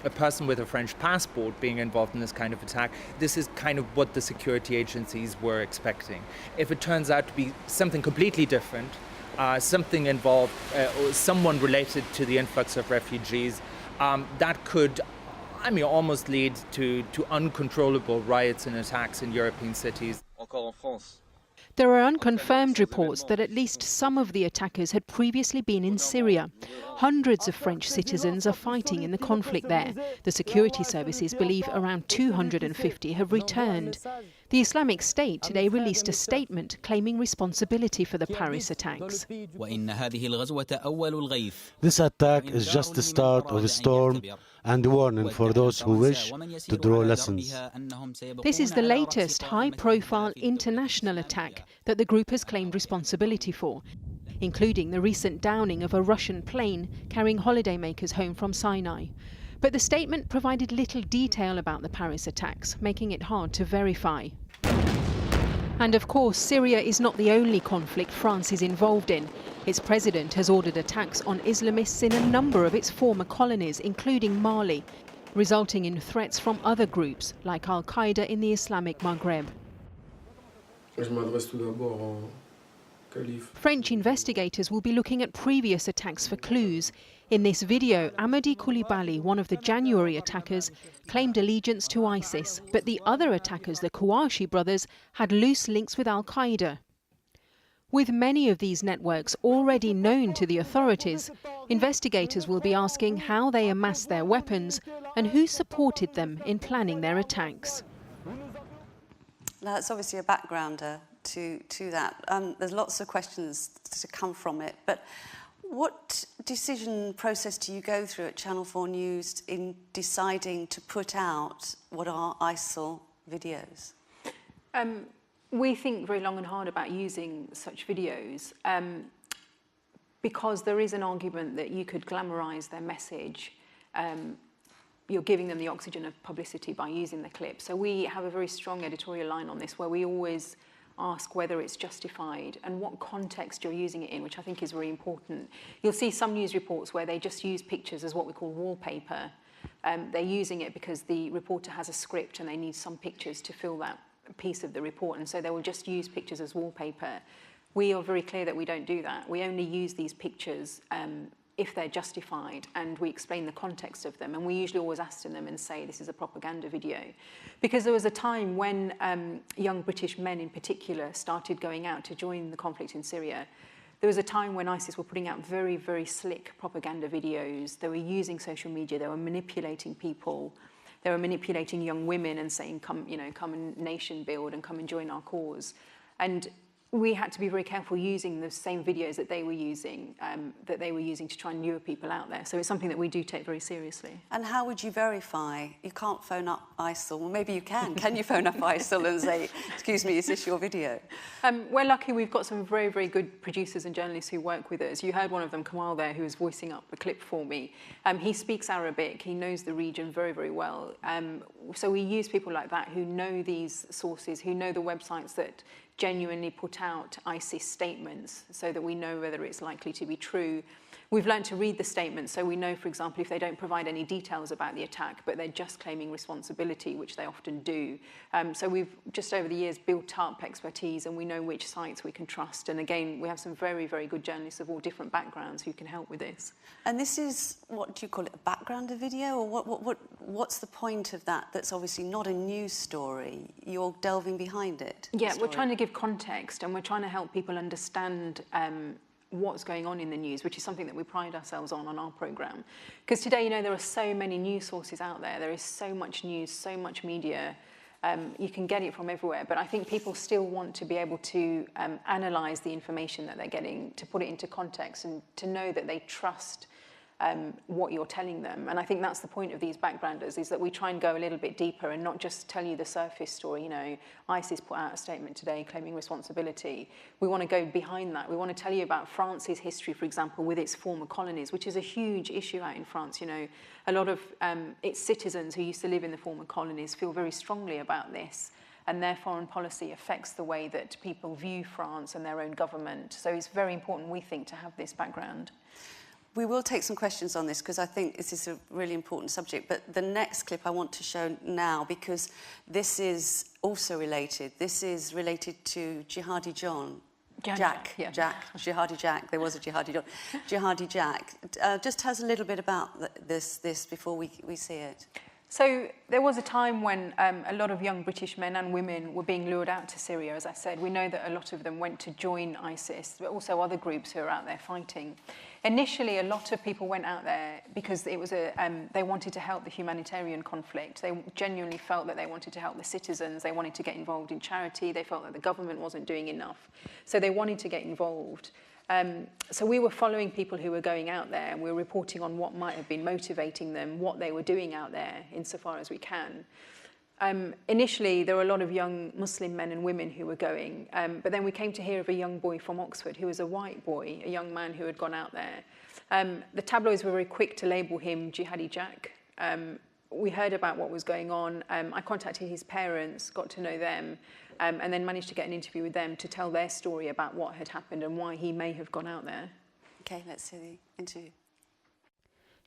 a person with a French passport being involved in this kind of attack, this is kind of what the security agencies were expecting. If it turns out to be something completely different, something involved, or someone related to the influx of refugees, that could, almost lead to uncontrollable riots and attacks in European cities. Encore en France. There are unconfirmed reports that at least some of the attackers had previously been in Syria. Hundreds of French citizens are fighting in the conflict there. The security services believe around 250 have returned. The Islamic State today released a statement claiming responsibility for the Paris attacks. This attack is just the start of a storm and a warning for those who wish to draw lessons. This is the latest high-profile international attack that the group has claimed responsibility for, including the recent downing of a Russian plane carrying holidaymakers home from Sinai. But the statement provided little detail about the Paris attacks, making it hard to verify. And of course, Syria is not the only conflict France is involved in. Its president has ordered attacks on Islamists in a number of its former colonies, including Mali, resulting in threats from other groups like Al-Qaeda in the Islamic Maghreb. French investigators will be looking at previous attacks for clues. In this video, Amadi Koulibaly, one of the January attackers, claimed allegiance to ISIS, but the other attackers, the Kouachi brothers, had loose links with Al-Qaeda. With many of these networks already known to the authorities, investigators will be asking how they amassed their weapons and who supported them in planning their attacks. Now, that's obviously a backgrounder to that. There's lots of questions to come from it, but what decision process do you go through at Channel 4 News in deciding to put out what are ISIL videos? We think very long and hard about using such videos because there is an argument that you could glamorise their message. You're giving them the oxygen of publicity by using the clip. So we have a very strong editorial line on this where we always ask whether it's justified and what context you're using it in, which I think is very important. You'll see some news reports where they just use pictures as what we call wallpaper. They're using it because the reporter has a script and they need some pictures to fill that piece of the report, and so they will just use pictures as wallpaper. We are very clear that we don't do that. We only use these pictures if they're justified, and we explain the context of them, and we usually always ask them and say this is a propaganda video, because there was a time when young British men in particular started going out to join the conflict in Syria. There was a time when ISIS were putting out very, very slick propaganda videos. They were using social media. They were manipulating people. They were manipulating young women and saying, come and nation build and come and join our cause. And we had to be very careful using the same videos that they were using to try and lure people out there. So it's something that we do take very seriously. And how would you verify? You can't phone up ISIL. Well, maybe you can. Can you phone up ISIL and say, excuse me, is this your video? We're lucky we've got some very, very good producers and journalists who work with us. You heard one of them, Kamal, there, who was voicing up the clip for me. He speaks Arabic. He knows the region very, very well. So we use people like that who know these sources, who know the websites that genuinely put out ISIS statements so that we know whether it's likely to be true. We've learned to read the statements, so we know, for example, if they don't provide any details about the attack, but they're just claiming responsibility, which they often do. So we've just over the years built up expertise, and we know which sites we can trust. And again, we have some very, very good journalists of all different backgrounds who can help with this. And this is, what do you call it, a backgrounder video? Or what's the point of that? That's obviously not a news story. You're delving behind it. Yeah, we're trying to give context, and we're trying to help people understand what's going on in the news, which is something that we pride ourselves on our programme. Because today, there are so many news sources out there. There is so much news, so much media. You can get it from everywhere. But I think people still want to be able to analyse the information that they're getting, to put it into context and to know that they trust what you're telling them. And I think that's the point of these backgrounders, is that we try and go a little bit deeper and not just tell you the surface story. ISIS put out a statement today claiming responsibility. We want to go behind that. We want to tell you about France's history, for example, with its former colonies, which is a huge issue out in France. A lot of its citizens who used to live in the former colonies feel very strongly about this, and their foreign policy affects the way that people view France and their own government. So it's very important, we think, to have this background. We will take some questions on this because I think this is a really important subject. But the next clip I want to show now, because this is also related. This is related to Jihadi John. Jack. Jihadi Jack. There was a Jihadi John. Jihadi Jack. Just tell us a little bit about this before we see it. So there was a time when a lot of young British men and women were being lured out to Syria, as I said. We know that a lot of them went to join ISIS, but also other groups who are out there fighting. Initially, a lot of people went out there because it was they wanted to help the humanitarian conflict. They genuinely felt that they wanted to help the citizens. They wanted to get involved in charity. They felt that the government wasn't doing enough. So they wanted to get involved. So we were following people who were going out there, and we were reporting on what might have been motivating them, what they were doing out there, insofar as we can. Initially, there were a lot of young Muslim men and women who were going, but then we came to hear of a young boy from Oxford who was a white boy, a young man who had gone out there. The tabloids were very quick to label him Jihadi Jack. We heard about what was going on. I contacted his parents, got to know them, and then managed to get an interview with them to tell their story about what had happened and why he may have gone out there. Okay, let's see the interview.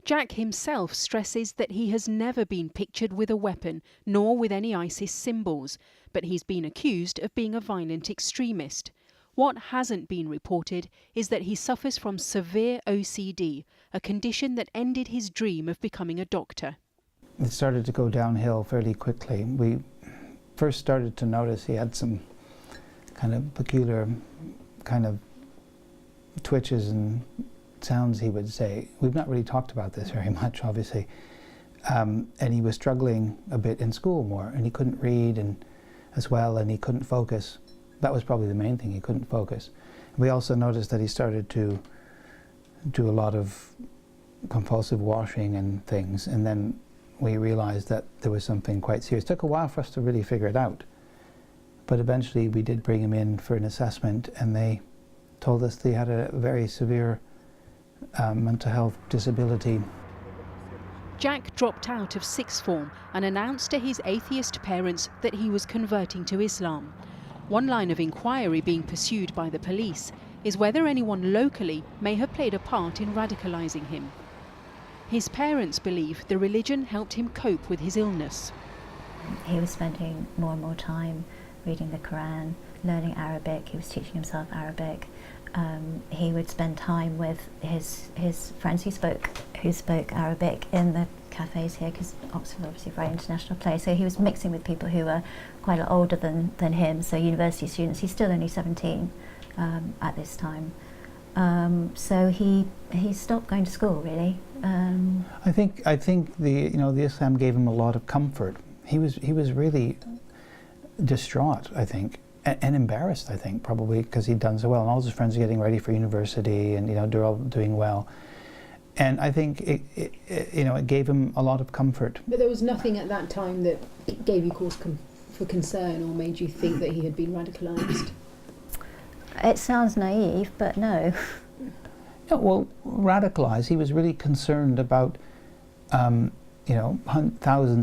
Jack himself stresses that he has never been pictured with a weapon, nor with any ISIS symbols, but he's been accused of being a violent extremist. What hasn't been reported is that he suffers from severe OCD, a condition that ended his dream of becoming a doctor. It started to go downhill fairly quickly. We first started to notice he had some kind of peculiar kind of twitches and sounds, he would say. We've not really talked about this very much, obviously. And he was struggling a bit in school more, and he couldn't read as well, and he couldn't focus. That was probably the main thing, he couldn't focus. We also noticed that he started to do a lot of compulsive washing and things, and then we realized that there was something quite serious. It took a while for us to really figure it out, but eventually we did bring him in for an assessment, and they told us they had a very severe mental health disability. Jack dropped out of sixth form and announced to his atheist parents that he was converting to Islam. One line of inquiry being pursued by the police is whether anyone locally may have played a part in radicalising him. His parents believe the religion helped him cope with his illness. He was spending more and more time reading the Quran, learning Arabic. He was teaching himself Arabic. he would spend time with his friends who spoke Arabic in the cafes here, because Oxford is obviously a very international place. So he was mixing with people who were quite a lot older than him, so university students. He's still only 17 at this time. So he stopped going to school, really. I think the the Islam gave him a lot of comfort. He was really distraught, I think, and embarrassed, I think, probably because he'd done so well, and all his friends are getting ready for university, and they're all doing well. And I think it gave him a lot of comfort. But there was nothing at that time that gave you cause for concern or made you think that he had been radicalised? It sounds naive, but no. No, well, radicalised. He was really concerned about, thousands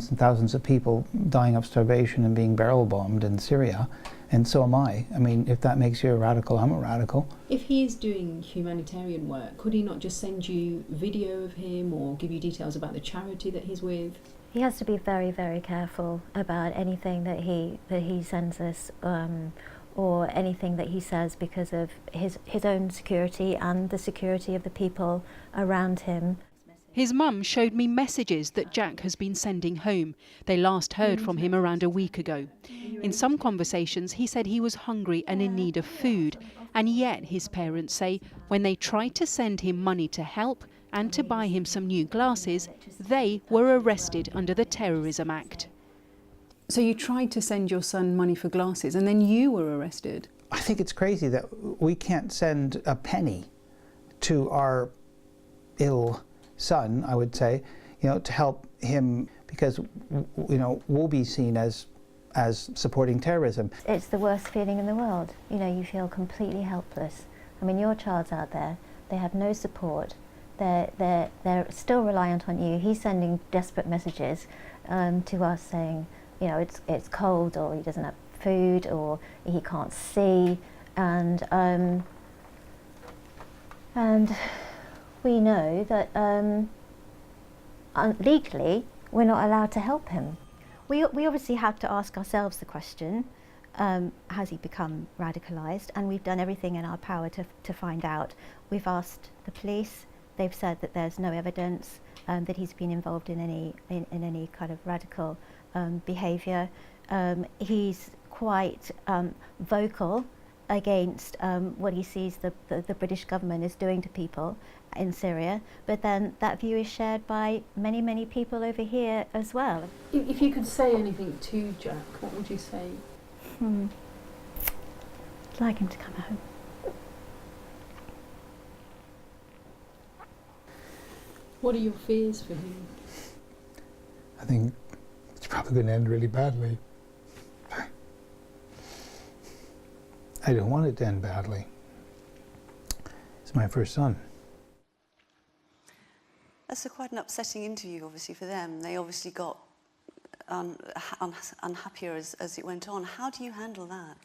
and thousands of people dying of starvation and being barrel bombed in Syria, and so am I. I mean, if that makes you a radical, I'm a radical. If he is doing humanitarian work, could he not just send you video of him or give you details about the charity that he's with? He has to be very, very careful about anything that he sends us, or anything that he says, because of his own security and the security of the people around him. His mum showed me messages that Jack has been sending home. They last heard from him around a week ago. In some conversations, he said he was hungry and in need of food, and yet his parents say when they tried to send him money to help and to buy him some new glasses, they were arrested under the Terrorism Act. So you tried to send your son money for glasses and then you were arrested? I think it's crazy that we can't send a penny to our ill son, I would say, to help him, because we'll be seen as supporting terrorism. It's the worst feeling in the world. You feel completely helpless. I mean, your child's out there, they have no support, they're still reliant on you. He's sending desperate messages to us saying, it's cold, or he doesn't have food, or he can't see, and we know that legally we're not allowed to help him. We obviously had to ask ourselves the question, has he become radicalised? And we've done everything in our power to find out. We've asked the police. They've said that there's no evidence that he's been involved in any kind of radical behaviour. He's quite vocal against what he sees the British government is doing to people in Syria, but then that view is shared by many, many people over here as well. If you could say anything to Jack, what would you say? I'd like him to come home. What are your fears for him? I think it's probably going to end really badly. I don't want it to end badly. It's my first son. That's quite an upsetting interview, obviously, for them. They obviously got unhappier as it went on. How do you handle that?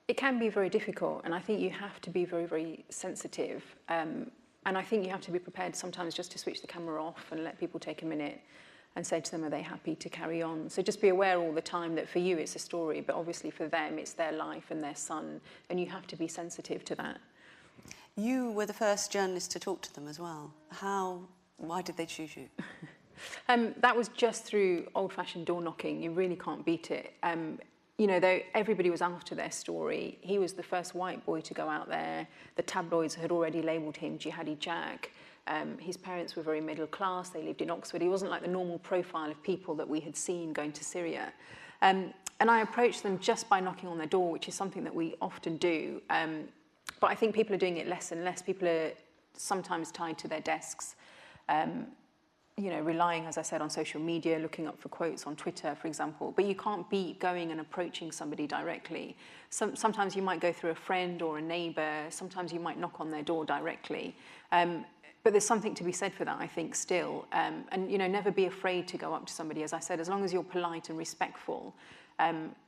It can be very difficult, and I think you have to be very, very sensitive. And I think you have to be prepared sometimes just to switch the camera off and let people take a minute and say to them, are they happy to carry on? So just be aware all the time that for you it's a story, but obviously for them it's their life and their son, and you have to be sensitive to that. You were the first journalist to talk to them as well. Why did they choose you? That was just through old-fashioned door knocking. You really can't beat it. Though everybody was after their story, he was the first white boy to go out there. The tabloids had already labelled him Jihadi Jack. His parents were very middle class. They lived in Oxford. He wasn't like the normal profile of people that we had seen going to Syria. And I approached them just by knocking on their door, which is something that we often do. But I think people are doing it less and less. People are sometimes tied to their desks, relying, as I said, on social media, looking up for quotes on Twitter, for example. But you can't be going and approaching somebody directly. Sometimes you might go through a friend or a neighbour. Sometimes you might knock on their door directly. But there's something to be said for that, I think, still. And, never be afraid to go up to somebody. As I said, as long as you're polite and respectful,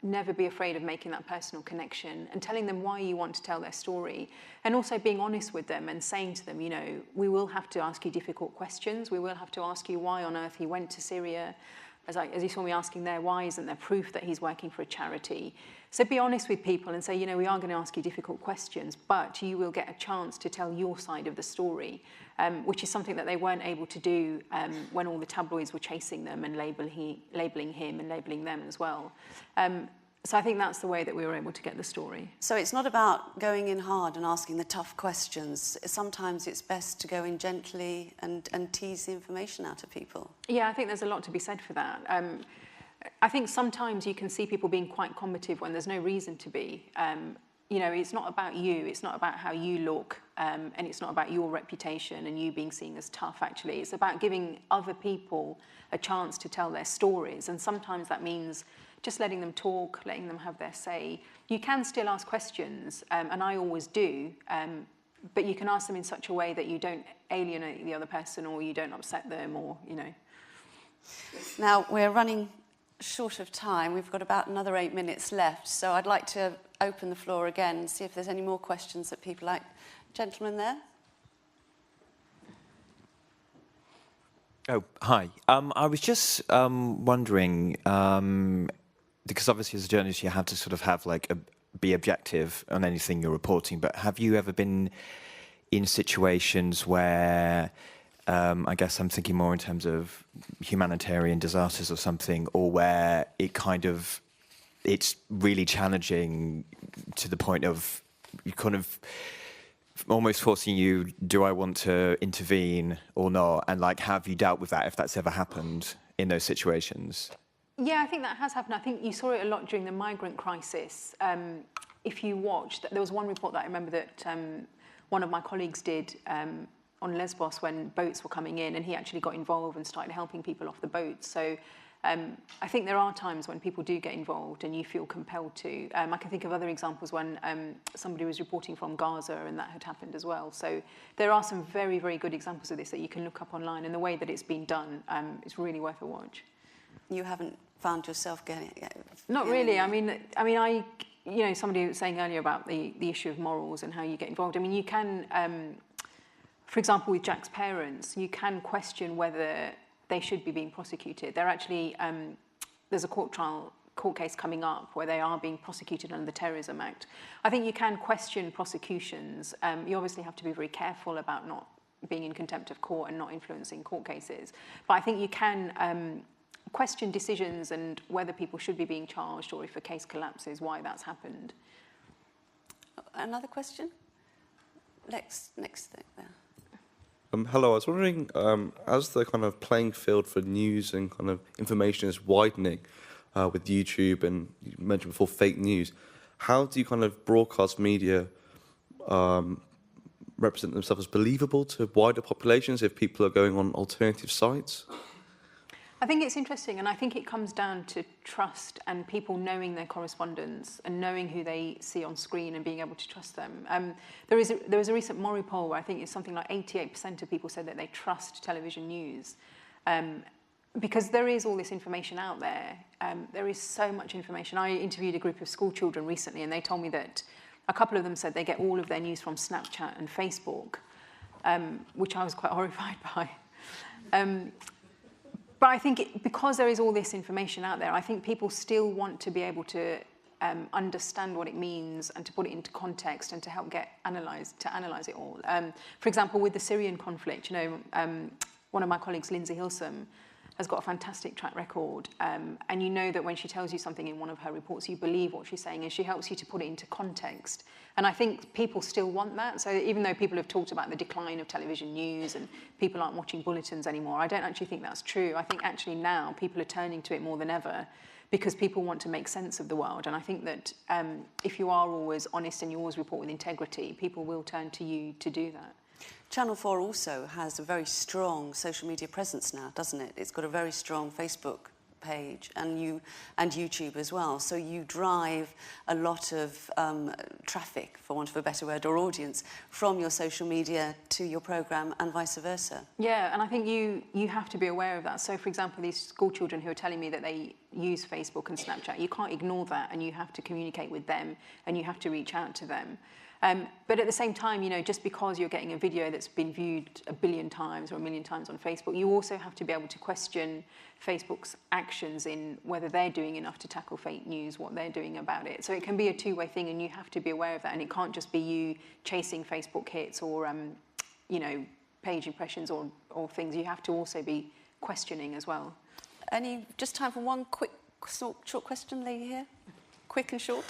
never be afraid of making that personal connection and telling them why you want to tell their story, and also being honest with them and saying to them, we will have to ask you difficult questions. We will have to ask you why on earth he went to Syria. as you saw me asking there, why isn't there proof that he's working for a charity? So be honest with people and say, you know, we are going to ask you difficult questions, but you will get a chance to tell your side of the story, which is something that they weren't able to do when all the tabloids were chasing them and labelling him and labelling them as well. So I think that's the way that we were able to get the story. So it's not about going in hard and asking the tough questions. Sometimes it's best to go in gently and tease the information out of people. Yeah, I think there's a lot to be said for that. I think sometimes you can see people being quite combative when there's no reason to be. You know, it's not about you, it's not about how you look, and it's not about your reputation and you being seen as tough, actually. It's about giving other people a chance to tell their stories, and sometimes that means just letting them talk, letting them have their say. You can still ask questions, and I always do, but you can ask them in such a way that you don't alienate the other person or you don't upset them, or, you know. Now, we're running short of time. We've got about another 8 minutes left, so I'd like to open the floor again and see if there's any more questions that people like. Gentleman there. Oh, hi. I was just wondering, because obviously as a journalist you have to sort of have like be objective on anything you're reporting, but have you ever been in situations where, I guess I'm thinking more in terms of humanitarian disasters or something, or where it kind of, it's really challenging to the point of you kind of almost forcing you, do I want to intervene or not? And like, have you dealt with that if that's ever happened in those situations? Yeah, I think that has happened. I think you saw it a lot during the migrant crisis. If you watched, there was one report that I remember that one of my colleagues did on Lesbos when boats were coming in, and he actually got involved and started helping people off the boats. So I think there are times when people do get involved and you feel compelled to. I can think of other examples when somebody was reporting from Gaza and that had happened as well. So there are some very, very good examples of this that you can look up online, and the way that it's been done is really worth a watch. You haven't found yourself getting it? Not really. I mean, you know, somebody was saying earlier about the issue of morals and how you get involved. I mean, you can, for example, with Jack's parents, you can question whether they should be being prosecuted. They're actually, there's a court case coming up where they are being prosecuted under the Terrorism Act. I think you can question prosecutions. You obviously have to be very careful about not being in contempt of court and not influencing court cases. But I think you can question decisions and whether people should be being charged, or if a case collapses, why that's happened. Another question? Next thing there. Hello, I was wondering, as the kind of playing field for news and kind of information is widening with YouTube and you mentioned before fake news, how do you kind of broadcast media represent themselves as believable to wider populations if people are going on alternative sites? I think it's interesting, and I think it comes down to trust and people knowing their correspondents and knowing who they see on screen and being able to trust them. There was a recent Mori poll where I think it's something like 88% of people said that they trust television news, because there is all this information out there. There is so much information. I interviewed a group of school children recently, and they told me that a couple of them said they get all of their news from Snapchat and Facebook, which I was quite horrified by. But I think because there is all this information out there, I think people still want to be able to understand what it means and to put it into context and to help analyse it all. For example, with the Syrian conflict, you know, one of my colleagues, Lindsay Hilsum, has got a fantastic track record, and you know that when she tells you something in one of her reports, you believe what she's saying, and she helps you to put it into context. And I think people still want that. So even though people have talked about the decline of television news and people aren't watching bulletins anymore, I don't actually think that's true. I think actually now people are turning to it more than ever because people want to make sense of the world. And I think that if you are always honest and you always report with integrity, people will turn to you to do that. Channel 4 also has a very strong social media presence now, doesn't it? It's got a very strong Facebook page and YouTube as well. So you drive a lot of traffic, for want of a better word, or audience from your social media to your programme and vice versa. Yeah, and I think you have to be aware of that. So, for example, these school children who are telling me that they use Facebook and Snapchat, you can't ignore that, and you have to communicate with them and you have to reach out to them. But at the same time, you know, just because you're getting a video that's been viewed 1 billion times or 1 million times on Facebook, you also have to be able to question Facebook's actions in whether they're doing enough to tackle fake news, what they're doing about it. So it can be a two-way thing, and you have to be aware of that. And it can't just be you chasing Facebook hits or, you know, page impressions or things. You have to also be questioning as well. Just time for one quick, short question, lady here. Quick and short.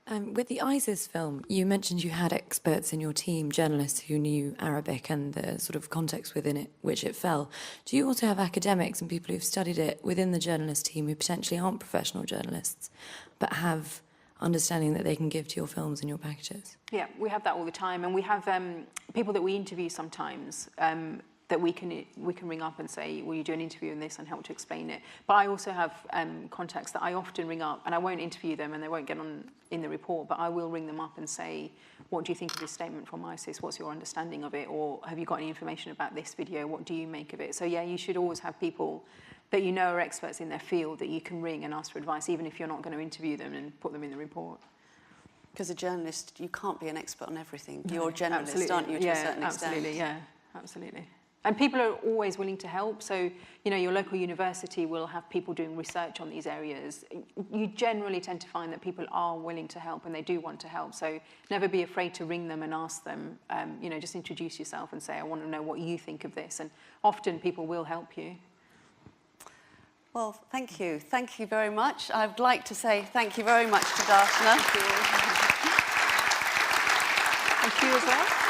With the ISIS film, you mentioned you had experts in your team, journalists who knew Arabic and the sort of context within it, which it fell. Do you also have academics and people who've studied it within the journalist team who potentially aren't professional journalists, but have understanding that they can give to your films and your packages? Yeah, we have that all the time, and we have people that we interview sometimes that we can ring up and say, will you do an interview on this, and help to explain it. But I also have contacts that I often ring up, and I won't interview them and they won't get on in the report, but I will ring them up and say, what do you think of this statement from ISIS? What's your understanding of it? Or have you got any information about this video? What do you make of it? So yeah, you should always have people that you know are experts in their field that you can ring and ask for advice, even if you're not going to interview them and put them in the report. Because a journalist, you can't be an expert on everything. No, you're a journalist, absolutely. aren't you, to a certain absolutely, extent? Yeah, absolutely. And people are always willing to help. So, you know, your local university will have people doing research on these areas. You generally tend to find that people are willing to help and they do want to help. So never be afraid to ring them and ask them, you know, just introduce yourself and say, I want to know what you think of this. And often people will help you. Well, thank you. Thank you very much. I'd like to say thank you very much to Darshna. Thank you as well.